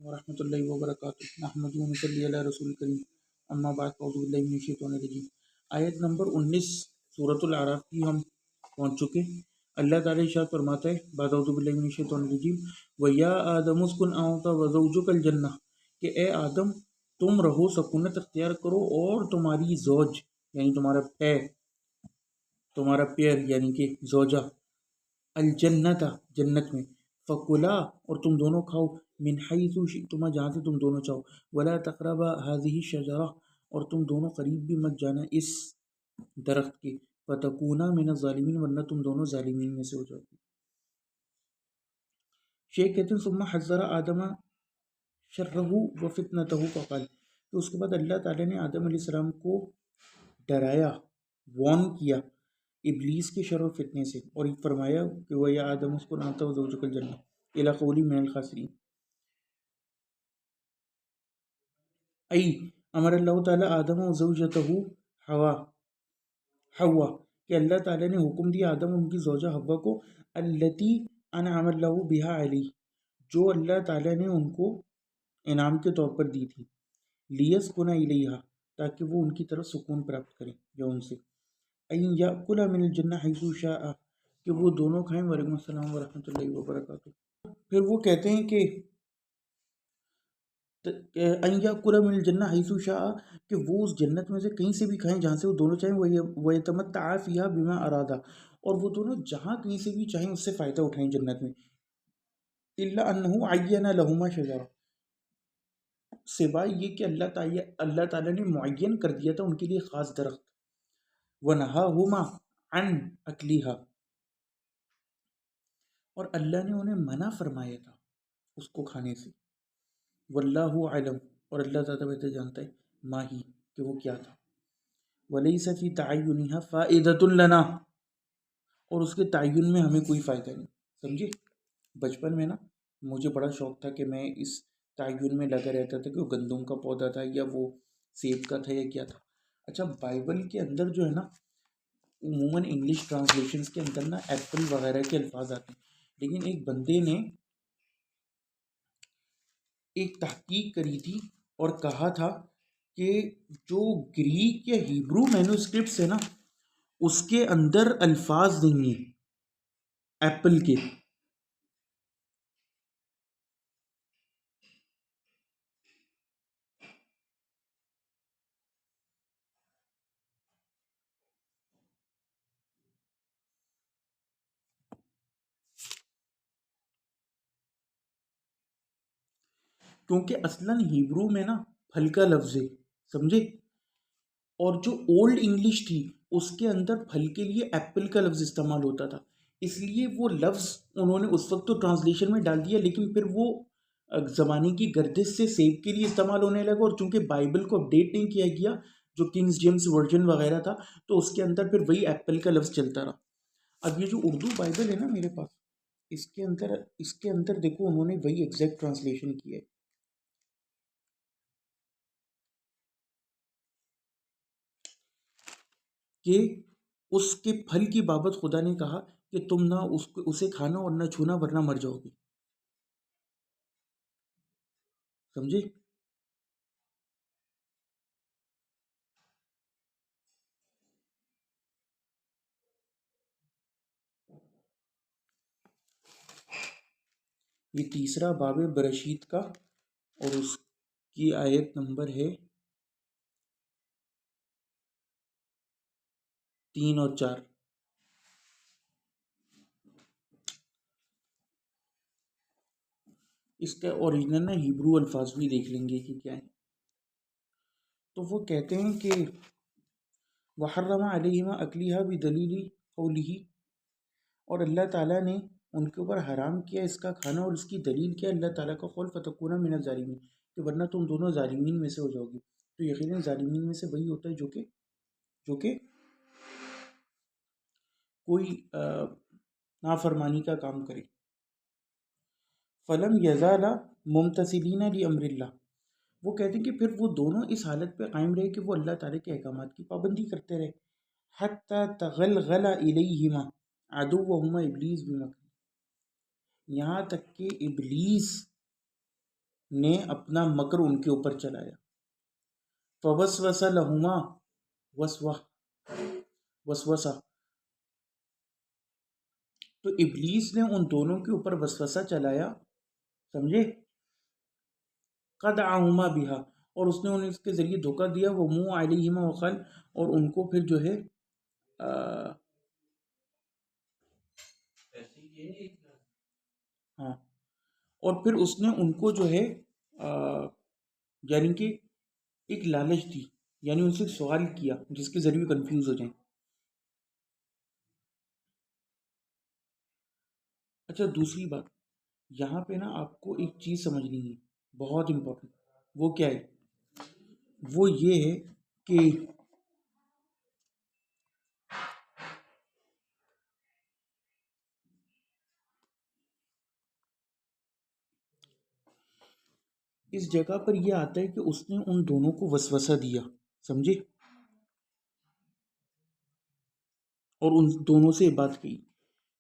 ورحمۃ اللہ وبرکاتہ نحمد صلی علی رسول کریم اما بعد اعوذ باللہ من الشیطان الرجیم۔ آیت نمبر 19 سورۃ الاعراف کی ہم پہنچ چکے۔ اللہ تعالیٰ ارشاد فرماتا ہے بعد اعوذ باللہ من الشیطان الرجیم ویا آدم اسکن انت وزوجک الجنہ، کہ اے آدم تم رہو سکونت اختیار کرو اور تمہاری زوج یعنی تمہارا پیئر یعنی کہ زوجہ الجنت جنت میں، فکلا اور تم دونوں کھاؤ من حیث شئتما جہاں سے تم دونوں چاہو، ولا تقربا هذه الشجرہ اور تم دونوں قریب بھی مت جانا اس درخت کے، فتکونا من الظالمین ورنہ تم دونوں ظالمین میں سے ہو جاؤ گے۔ شیخ کہتے ہیں ثم حذر آدم شرہ وفتنتہ فقال، تو اس کے بعد اللہ تعالیٰ نے آدم علیہ السلام کو ڈرایا، وارن کیا ابلیس کے شر و فتنے سے، اور فرمایا کہ وہ یا آدم اسکن انت وزوجک الجنہ الی قولی من الخاسرین، ای امر اللہ تعالیٰ آدم و زوجتہ حوا، کہ اللہ تعالیٰ نے حکم دیا آدم اور ان کی زوجہ حوا کو، التی انعم اللہ بہا علیہ، جو اللہ تعالیٰ نے ان کو انعام کے طور پر دی تھی، لیسکن الیہا، تاکہ وہ ان کی طرف سکون پراپت کریں یا ان سے، این یأکل من الجنہ حیث شاء، کہ وہ دونوں کھائیں۔ وعلیکم السلام ورحمۃ اللہ وبرکاتہ۔ پھر وہ کہتے ہیں کہ این یأکل من الجنہ حیث شاء، کہ وہ اس جنت میں سے کہیں سے بھی کھائیں جہاں سے وہ دونوں چاہیں، ویتمتع فیہا بما ارادا، اور وہ دونوں جہاں کہیں سے بھی چاہیں اس سے فائدہ اٹھائیں جنت میں، الا انہ عین لہما شجرہ، سوائے یہ کہ اللہ تعالیٰ نے معین کر دیا تھا ان کے لیے خاص درخت، وَنَهَاهُمَا عَنْ أَكْلِهَا، اور اللہ نے انہیں منع فرمایا تھا اس کو کھانے سے، وَاللَّهُ عَلَمْ، اور اللہ تعالیٰ بہتر جانتا ہے ما ہی کہ وہ کیا تھا، وَلَيْسَ فِي تَعَيُّنِهَا فَائِدَةٌ لَنَا، اور اس کے تعین میں ہمیں کوئی فائدہ نہیں۔ سمجھے؟ بچپن میں نا مجھے بڑا شوق تھا کہ میں اس تعین میں لگا رہتا تھا کہ وہ گندم کا پودا تھا یا وہ سیب کا تھا یا کیا تھا۔ اچھا بائبل کے اندر جو ہے نا عموماً انگلش ٹرانسلیشنز کے اندر نا ایپل وغیرہ کے الفاظ آتے ہیں، لیکن ایک بندے نے ایک تحقیق کری تھی اور کہا تھا کہ جو گریک یا ہیبرو مینوسکرپٹس ہے نا اس کے اندر الفاظ نہیں ہیں ایپل کے، کیونکہ اصلاً ہیبرو میں نا پھل کا لفظ ہے، سمجھے، اور جو اولڈ انگلش تھی اس کے اندر پھل کے لیے ایپل کا لفظ استعمال ہوتا تھا، اس لیے وہ لفظ انہوں نے اس وقت تو ٹرانسلیشن میں ڈال دیا، لیکن پھر وہ زمانے کی گردش سے سیب کے لیے استعمال ہونے لگا، اور چونکہ بائبل کو اپڈیٹ نہیں کیا گیا جو کنگز جیمز ورژن وغیرہ تھا تو اس کے اندر پھر وہی ایپل کا لفظ چلتا رہا۔ اب یہ جو اردو بائبل ہے نا میرے پاس، اس کے اندر دیکھو انہوں نے وہی ایگزیکٹ ٹرانسلیشن کی ہے، کہ اس کے پھل کی بابت خدا نے کہا کہ تم نہ اسے کھانا اور نہ چھونا ورنہ مر جاؤ گے، سمجھے۔ یہ تیسرا باب برشید کا اور اس کی آیت نمبر ہے 3 اور 4۔ اس کا اوریجنل نا ہیبرو الفاظ بھی دیکھ لیں گے کہ کیا ہے۔ تو وہ کہتے ہیں کہ وحرم علیہما اکلیہا بدلیل قولہ، اور اللہ تعالیٰ نے ان کے اوپر حرام کیا اس کا کھانا، اور اس کی دلیل کیا اللہ تعالیٰ کا قول فتکونا من الظالمین، کہ ورنہ تم دونوں ظالمین میں سے ہو جاؤ گے۔ تو یقیناً ظالمین میں سے وہی ہوتا ہے جو کہ کوئی نافرمانی کا کام کرے۔ فلم یزالا ممتثلین لامر اللہ، وہ کہتے ہیں کہ پھر وہ دونوں اس حالت پہ قائم رہے کہ وہ اللہ تعالیٰ کے احکامات کی پابندی کرتے رہے، حتی تغلغل الیہما عدوہما ابلیس بمکر، یہاں تک کہ ابلیس نے اپنا مکر ان کے اوپر چلایا. فوسوس لہما وسوسہ، تو ابلیس نے ان دونوں کے اوپر وسوسہ چلایا، سمجھے، قدعہما بہا، اور اس نے انہیں اس کے ذریعے دھوکہ دیا، وہ منہ علیہما وقال، اور ان کو پھر جو ہے ہاں، اور پھر اس نے ان کو جو ہے یعنی کہ ایک لالچ دی، یعنی ان سے سوال کیا جس کے ذریعے کنفیوز ہو جائیں. اچھا دوسری بات یہاں پہ نا آپ کو ایک چیز سمجھنی ہے بہت امپورٹنٹ. وہ کیا ہے؟ وہ یہ ہے کہ اس جگہ پر یہ آتا ہے کہ اس نے ان دونوں کو وسوسہ دیا، سمجھے، اور ان دونوں سے بات کی.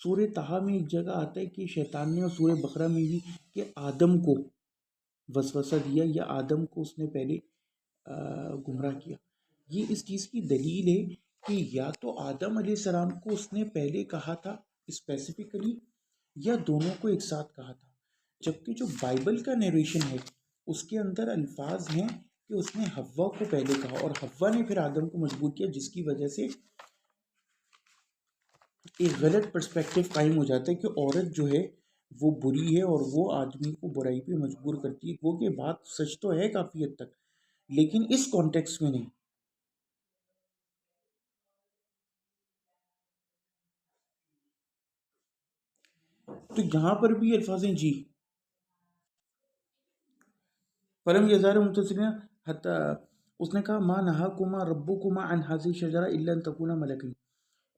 سورہ طٰہٰ میں ایک جگہ آتا ہے کہ شیطان نے، اور سورہ بقرہ میں بھی، کہ آدم کو وسوسہ دیا یا آدم کو اس نے پہلے گمراہ کیا. یہ اس چیز کی دلیل ہے کہ یا تو آدم علیہ السلام کو اس نے پہلے کہا تھا اسپیسیفکلی، یا دونوں کو ایک ساتھ کہا تھا. جبکہ جو بائبل کا نیریشن ہے اس کے اندر الفاظ ہیں کہ اس نے حوا کو پہلے کہا اور حوا نے پھر آدم کو مجبور کیا، جس کی وجہ سے ایک غلط پرسپیکٹیو قائم ہو جاتا ہے کہ عورت جو ہے وہ بری ہے اور وہ آدمی کو برائی پہ مجبور کرتی ہے. وہ کہ بات سچ تو ہے کافی حد تک، لیکن اس کانٹیکس میں نہیں. تو یہاں پر بھی الفاظ ہیں جی فلم یزار متصلین حتی، اس نے کہا ما نہاکما ربکما عن هذه الشجرة الا ان تکونا ملکین.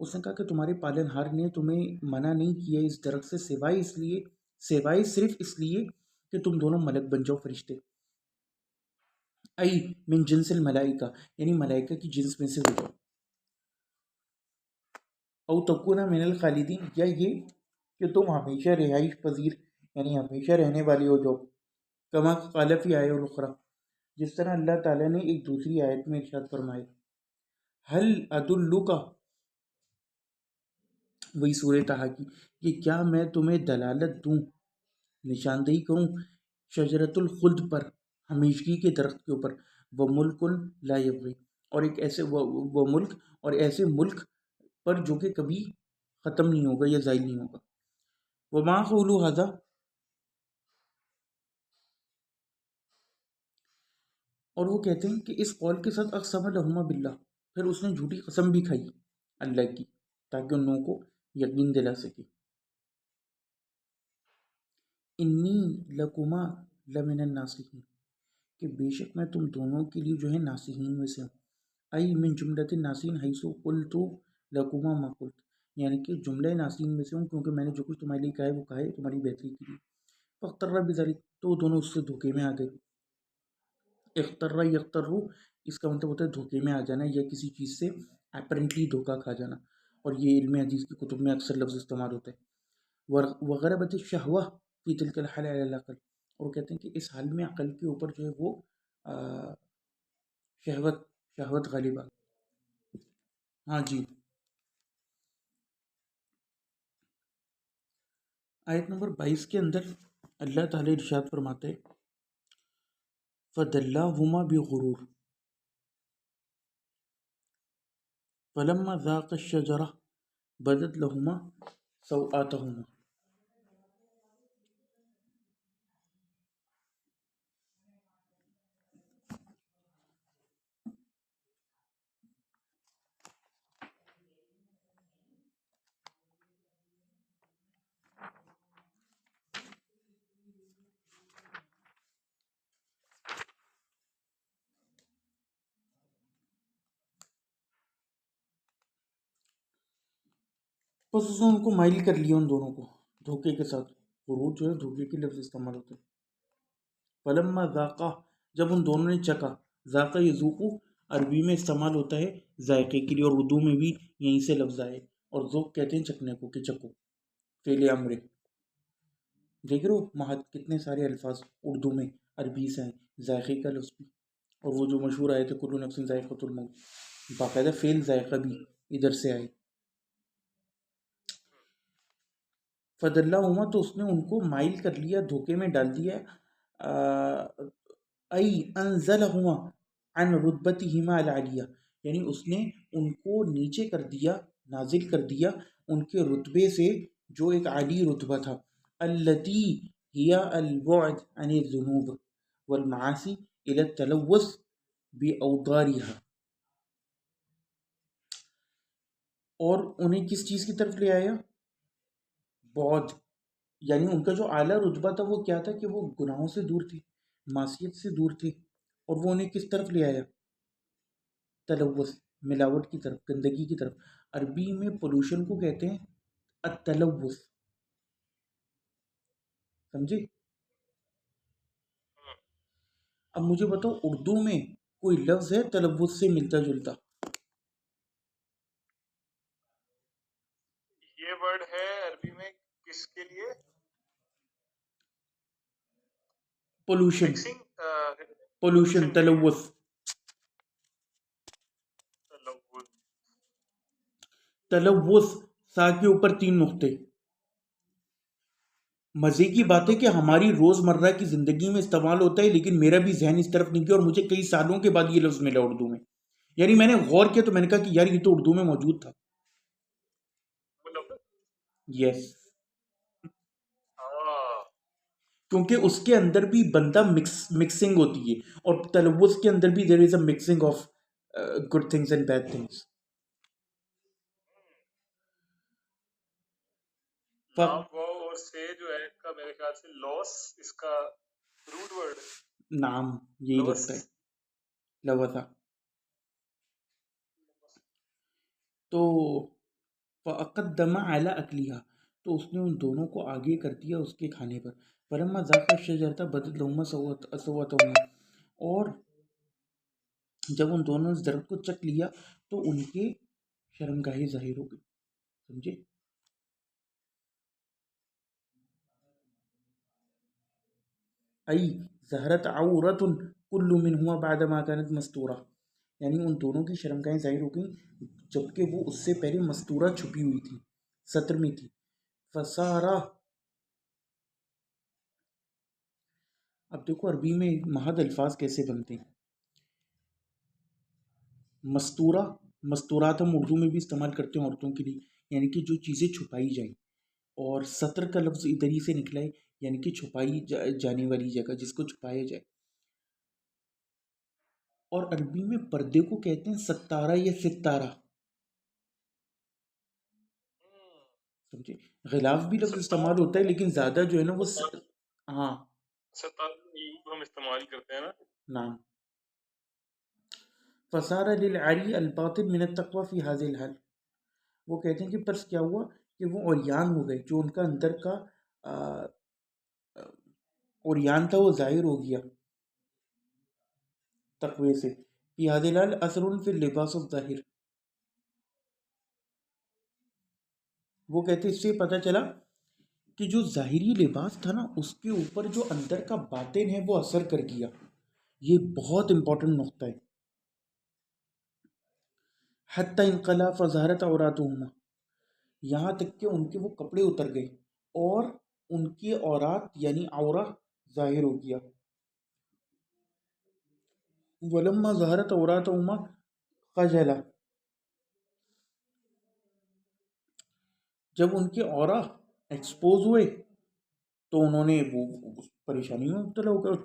اس نے کہا کہ تمہارے پالن ہار نے تمہیں منع نہیں کیا اس درخت سے سوائے صرف اس لیے کہ تم دونوں ملک بن جاؤ، فرشتے. ای من جنس الملائکہ، یعنی ملائکہ کی جنس میں سے ہو جاؤ. او تکونا من الخالدین، یا یہ کہ تم ہمیشہ رہائش پذیر یعنی ہمیشہ رہنے والے ہو جاؤ. کما قال فی آیہ الاخری، جس طرح اللہ تعالیٰ نے ایک دوسری آیت میں ارشاد فرمائے. حل ادلک، وہی سورہ طٰہٰ کی، کہ کیا میں تمہیں دلالت دوں، نشاندہی کروں، شجرۃ الخلد پر، ہمیشگی کے درخت کے اوپر، وہ ملک لا یبغی، اور ایک ایسے وہ ملک، اور ایسے ملک پر جو کہ کبھی ختم نہیں ہوگا یا زائل نہیں ہوگا. وما قولوا ھذا، اور وہ کہتے ہیں کہ اس قول کے ساتھ اقسم لہما باللہ، پھر اس نے جھوٹی قسم بھی کھائی اللہ کی تاکہ ان لوگوں کو یقین دلا سکے. انی لکما لمن الناصحین، کہ بے شک میں تم دونوں کے لیے جو ہے ناصحین میں سے ہوں. ای من جملۃ الناصحین حیث قلت لکما ما قلت، یعنی کہ جملہ ناصحین میں سے ہوں کیونکہ میں نے جو کچھ تمہارے لیے کہا ہے وہ کہا ہے تمہاری بہتری کے لیے. فاغتر بذلک، تو دونوں اس سے دھوکے میں آ گئے. اختر یختر، اس کا مطلب ہوتا ہے دھوکے میں آ جانا یا کسی چیز سے اپرنٹلی دھوکا کھا جانا، اور یہ علم حدیث کی کتب میں اکثر لفظ استعمال ہوتا ہے. وغربت الشہوہ فی تلک الحال علی العقل، اور کہتے ہیں کہ اس حال میں عقل کے اوپر جو ہے وہ شہوت غالب آ. ہاں جی، آیت نمبر 22 کے اندر اللہ تعالی ارشاد فرماتے ہیں فدلاہما بغرور فلما ذاقا الشجرہ بدت لہما سوآتہما. بس اس نے ان کو مائل کر لیا، ان دونوں کو دھوکے کے ساتھ. غرور جو ہے دھوکے کے لفظ استعمال ہوتے ہیں. فلما ذاقا، جب ان دونوں نے چکا، ذاقا یذوقو عربی میں استعمال ہوتا ہے ذائقے کے لیے، اور اردو میں بھی یہیں سے لفظ آئے، اور ذوق کہتے ہیں چکنے کو، کہ چکو فعل امر. دیکھ رہے ہو کتنے سارے الفاظ اردو میں عربی سے آئے، ذائقے کا لفظ بھی، اور وہ جو مشہور آئے تھے کل نفس ذائقۃ الموت، باقاعدہ فعل ذائقہ بھی ادھر سے آئے. فدلہما تو اس نے ان کو مائل کر لیا، دھوکے میں ڈال دیا، ای انزلہما عن رتبتہما العالیہ، یعنی اس نے ان کو نیچے کر دیا، نازل کر دیا ان کے رتبے سے جو ایک عالی رتبہ تھا، التی ہی البعد عن الذنوب والمعاصی الى التلوث باوضارها، اور انہیں کس چیز کی طرف لے آیا؟ بعد، یعنی ان کا جو اعلیٰ رتبہ تھا وہ کیا تھا کہ وہ گناہوں سے دور تھے، معصیت سے دور تھے، اور وہ انہیں کس طرف لے آیا؟ تلوث، ملاوٹ کی طرف، گندگی کی طرف. عربی میں پولوشن کو کہتے ہیں التلوث، سمجھے؟ اب مجھے بتاؤ اردو میں کوئی لفظ ہے تلوث سے ملتا جلتا؟ یہ ورڈ ہے عربی میں کس کے لیے؟ پولوشن، مکسنگ، پولوشن، تلوث. تلوث، سا کے اوپر 3 نقطے. مزے کی بات ہے کہ ہماری روزمرہ کی زندگی میں استعمال ہوتا ہے، لیکن میرا بھی ذہن اس طرف نہیں گیا، اور مجھے کئی سالوں کے بعد یہ لفظ ملا اردو میں. یعنی میں نے غور کیا تو میں نے کہا کہ یار یہ تو اردو میں موجود تھا. یس، کیونکہ اس کے اندر بھی بندہ مکسنگ ہوتی ہے، اور تلوث کے اندر بھی there is a mixing of good things and bad things. لام واو اور سے جو ہے کا میرے خیال سے لاس اس کا روٹ ورڈ نام یہی لگتا ہے، لوثا. تو فَأَقَدَّمَ عَلَىٰ أَكْلِهَا، تو اس نے ان دونوں کو آگے کر دیا اس کے کھانے پر. فَلَمَّا ذَاقَا الشَّجَرَةَ بَدَتْ لَهُمَا سَوْآتُهُمَا، اور جب ان دونوں نے درخت کو چکھ لیا تو ان کے شرمگاہی ظاہر ہو گئی. سمجھے؟ ای ظہرت عورت کل منہما بعد ما كانت مستورہ، یعنی ان دونوں کی شرمگاہیں ظاہر ہو گئیں جبکہ وہ اس سے پہلے مستورہ چھپی ہوئی تھی، ستر میں تھی. فسارہ، اب دیکھو عربی میں محض الفاظ کیسے بنتے ہیں. مستورہ، مستورات ہم اردو میں بھی استعمال کرتے ہیں عورتوں کے لیے، یعنی کہ جو چیزیں چھپائی جائیں، اور ستر کا لفظ ادھر ہی سے نکلا ہے، یعنی کہ چھپائی جانے والی جگہ جس کو چھپایا جائے. اور عربی میں پردے کو کہتے ہیں ستارہ یا ستارہ، سمجھے؟ غلاف بھی لفظ استعمال ہوتا ہے لیکن زیادہ جو ہے نا وہ ہاں ہم استعمال کرتے ہیں نا. نعم. فصار للعری الباطن من التقوی فی هذه الحال، وہ کہتے ہیں کہ پس کیا ہوا کہ وہ عریان ہو گئے، جو ان کا اندر کا عریان تھا وہ ظاہر ہو گیا تقوی سے. فی هذه الحال اثر فی اللباس الظاہر، وہ کہتے ہیں اس سے پتہ چلا کہ جو ظاہری لباس تھا نا اس کے اوپر جو اندر کا باطن ہے وہ اثر کر گیا. یہ بہت امپورٹنٹ نقطہ ہے. حتی انقلع فظہرت عوراتہما، یہاں تک کہ ان کے وہ کپڑے اتر گئے اور ان کی عورات یعنی عورہ ظاہر ہو گیا. ولما ظہرت عوراتہما خجلا، جب ان کے عورہ ایکسپوز ہوئے تو انہوں نے وہ پریشانی میں مبتلا ہو گئے.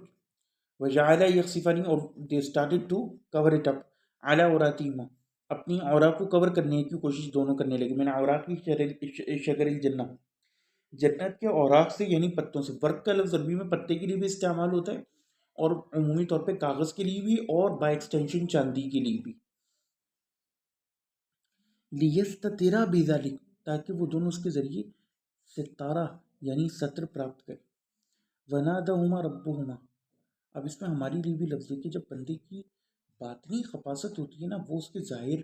وجعل یخصفان، اور they started to cover it up علی عوراتہما، اپنی عورہ کو کور کرنے کی کوشش دونوں کرنے لگے. میں نے اوراق کی شجر الجنہ، جنت کے اوراق سے یعنی پتوں سے. ورق کا لفظ عربی میں پتے کے لیے بھی استعمال ہوتا ہے اور عمومی طور پہ کاغذ کے لیے بھی اور بائی ایکسٹینشن چاندی کے لیے بھی. لیستترا بذلک، تاکہ وہ دونوں اس کے ذریعے ستارہ یعنی ستر پراپت کریں. ونادہما ربہما، اب اس میں ہماری لیے بھی لفظ ہے کہ جب بندے کی باطنی خباثت ہوتی ہے نا وہ اس کے ظاہر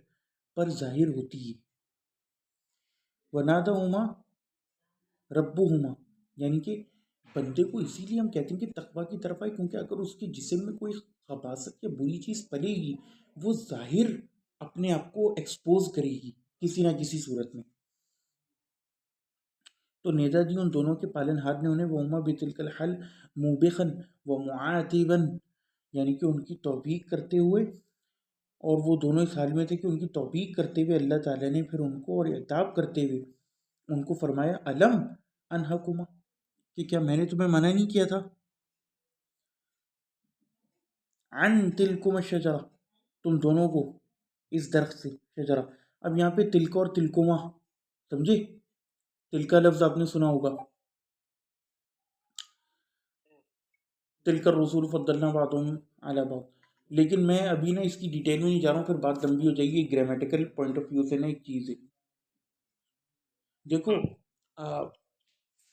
پر ظاہر ہوتی ہے. ونادہما ربہما، یعنی کہ بندے کو اسی لیے ہم کہتے ہیں کہ تقوی کی طرف آئے، کیونکہ اگر اس کے جسم میں کوئی خباثت یا بری چیز پلے گی، وہ ظاہر اپنے آپ کو ایکسپوز کرے گی کسی نہ کسی صورت میں. تو نیدا جی ان دونوں کے پالن ہار نے انہیں وما بتلک الحل موبخن و معاتبا، یعنی کہ ان کی توبیخ کرتے ہوئے، اور وہ دونوں اس حال میں تھے کہ ان کی توبیخ کرتے ہوئے اللہ تعالیٰ نے پھر ان کو اور عتاب کرتے ہوئے ان کو فرمایا علم انہکما، کہ کیا میں نے تمہیں منع نہیں کیا تھا، عن تلکم الشجرہ، تم دونوں کو اس درخت سے، شجرہ. اب یہاں پہ تلک اور تلکما، سمجھے؟ تل کا لفظ آپ نے سنا ہوگا، تلک الرسول فضلنا بعضهم علی بعض. لیکن میں ابھی نا اس کی ڈیٹیل میں نہیں جا رہا ہوں، پھر بات لمبی ہو جائے گی. گرامیٹیکل پوائنٹ آف ویو سے نا ایک چیز ہے، دیکھو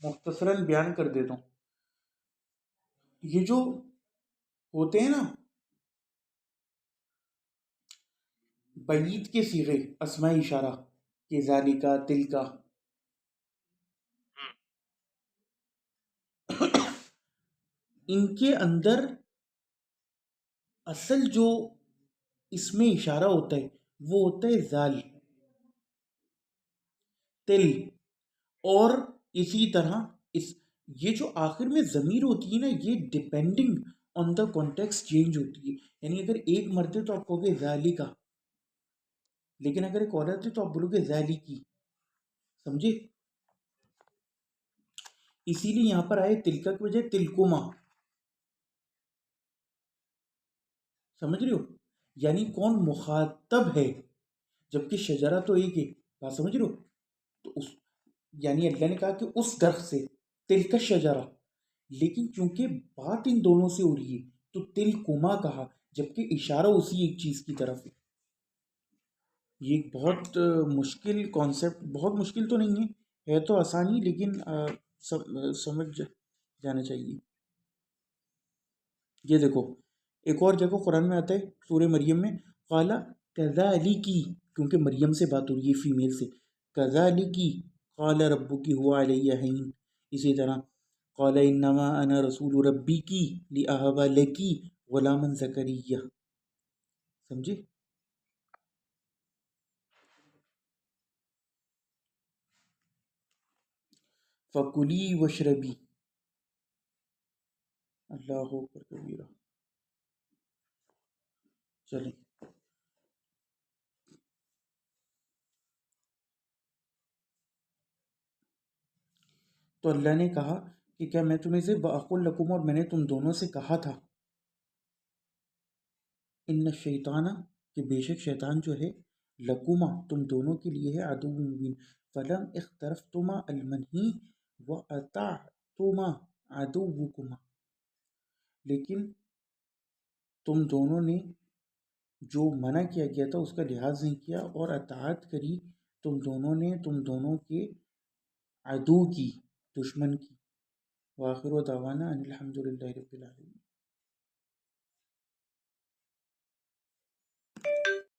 مختصراً بیان کر دیتا ہوں. یہ جو ہوتے ہیں نا بعید کے صیغے، اسماء اشارہ کہ ذالکا تلکا، ان کے اندر اصل جو اس میں اشارہ ہوتا ہے وہ ہوتا ہے ذال، تل. اور اسی طرح یہ جو آخر میں ضمیر ہوتی ہے نا، یہ depending on the context change ہوتی ہے. یعنی اگر ایک مرد ہے تو آپ کہو گے ذالکا، لیکن اگر ایک عورت ہے تو آپ بولو گے ذالکی. سمجھے؟ اسی لیے یہاں پر آئے تلکا کی وجہ تلکما. سمجھ رہے ہو؟ یعنی کون مخاطب ہے، جبکہ شجرہ تو ایک ہے. بات سمجھ رہے ہو؟ تو اس یعنی اللہ نے کہا کہ اس درخت سے، تلک شجرہ، لیکن چونکہ بات ان دونوں سے ہو رہی ہے تو تلکما کہا، جبکہ اشارہ اسی ایک چیز کی طرف ہے. یہ ایک بہت مشکل کانسیپٹ، بہت مشکل تو نہیں ہے تو آسانی، لیکن سمجھ جانا چاہیے. یہ دیکھو ایک اور جگہ قرآن میں آتا ہے سورہ مریم میں، قالا کذالکی، کیونکہ مریم سے بات ہو رہی ہے فیمیل سے، کذالکی قال ربکی ہوا علیہ ہین. اسی طرح قال انما انا رسول ربکی لاہب لکی غلاما زکریہ. سمجھے؟ فکلی وشربی، اللہ اکبر کبیرہ. چلیں تو اللہ نے کہا کہ کیا میں تمہیں سے باقل لکم، اور میں نے تم دونوں سے کہا تھا، ان الشیطان، کہ بے شک شیطان جو ہے، لکما تم دونوں کے لیے ہے، عدو مبین. فلم اخترفتما المنہی واطعتما عدوکما، لیکن تم دونوں نے جو منع کیا گیا تھا اس کا لحاظ نہیں کیا اور اطاعت کری تم دونوں نے تم دونوں کے عدو کی، دشمن کی. وآخر دعوانا ان الحمد للہ رب العالمین.